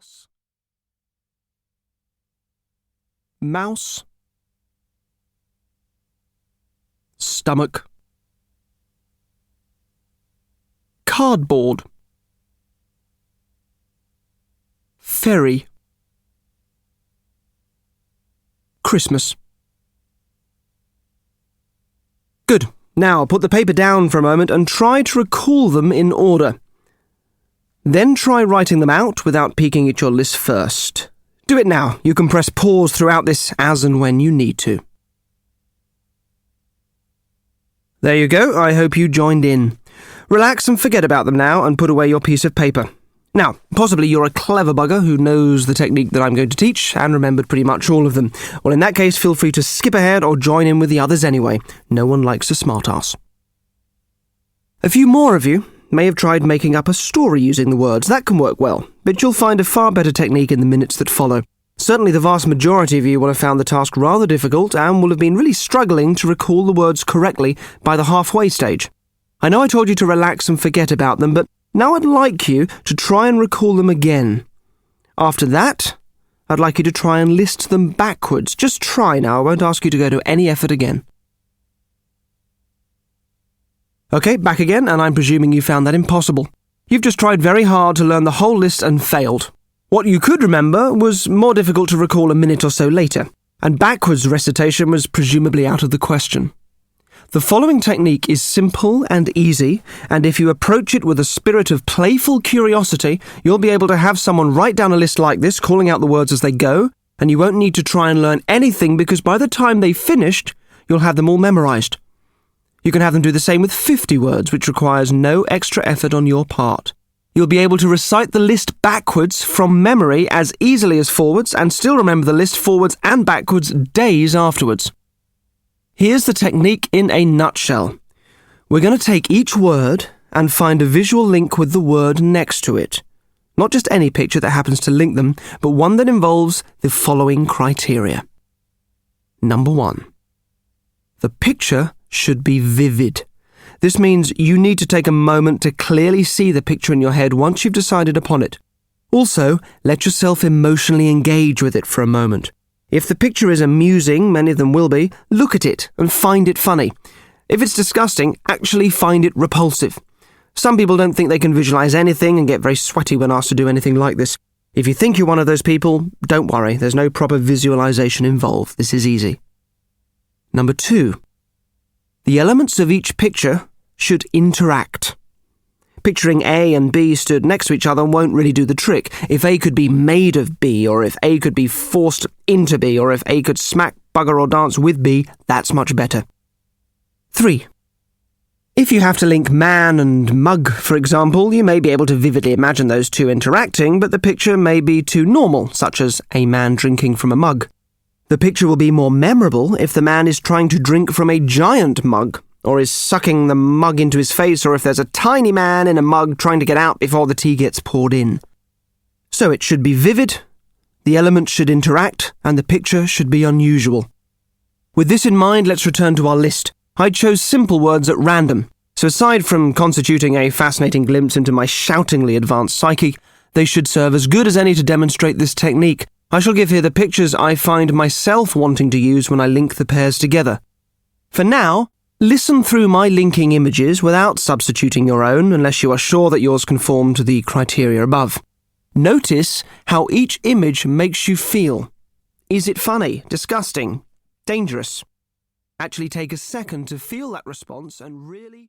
Bus. Mouse. Stomach. Cardboard. Ferry. Christmas. Good. Now put the paper down for a moment and try to recall them in order. Then try writing them out without peeking at your list first. Do it now. You can press pause throughout this as and when you need to. There you go. I hope you joined in. Relax and forget about them now and put away your piece of paper. Now, possibly you're a clever bugger who knows the technique that I'm going to teach and remembered pretty much all of them. Well, in that case, feel free to skip ahead or join in with the others anyway. No one likes a smartass. A few more of you may have tried making up a story using the words. That can work well, but you'll find a far better technique in the minutes that follow. Certainly the vast majority of you will have found the task rather difficult and will have been really struggling to recall the words correctly by the halfway stage. I know I told you to relax and forget about them, but now I'd like you to try and recall them again. After that, I'd like you to try and list them backwards. Just try now. I won't ask you to go to any effort again. Okay, back again, and I'm presuming you found that impossible. You've just tried very hard to learn the whole list and failed. What you could remember was more difficult to recall a minute or so later, and backwards recitation was presumably out of the question. The following technique is simple and easy, and if you approach it with a spirit of playful curiosity, you'll be able to have someone write down a list like this, calling out the words as they go, and you won't need to try and learn anything because by the time they've finished, you'll have them all memorized. You can have them do the same with 50 words, which requires no extra effort on your part. You'll be able to recite the list backwards from memory as easily as forwards, and still remember the list forwards and backwards days afterwards. Here's the technique in a nutshell. We're going to take each word and find a visual link with the word next to it. Not just any picture that happens to link them, but one that involves the following criteria. Number 1. The picture should be vivid. This means you need to take a moment to clearly see the picture in your head once you've decided upon it. Also, let yourself emotionally engage with it for a moment. If the picture is amusing, many of them will be, look at it and find it funny. If it's disgusting, actually find it repulsive. Some people don't think they can visualize anything and get very sweaty when asked to do anything like this. If you think you're one of those people, don't worry, there's no proper visualization involved. This is easy. Number 2. The elements of each picture should interact. Picturing A and B stood next to each other won't really do the trick. If A could be made of B, or if A could be forced into B, or if A could smack, bugger or dance with B, that's much better. 3. If you have to link man and mug, for example, you may be able to vividly imagine those two interacting, but the picture may be too normal, such as a man drinking from a mug. The picture will be more memorable if the man is trying to drink from a giant mug, or is sucking the mug into his face, or if there's a tiny man in a mug trying to get out before the tea gets poured in. So it should be vivid, the elements should interact, and the picture should be unusual. With this in mind, let's return to our list. I chose simple words at random, so aside from constituting a fascinating glimpse into my shoutingly advanced psyche, they should serve as good as any to demonstrate this technique. I shall give here the pictures I find myself wanting to use when I link the pairs together. For now, listen through my linking images without substituting your own unless you are sure that yours conform to the criteria above. Notice how each image makes you feel. Is it funny, disgusting, dangerous? Actually take a second to feel that response and really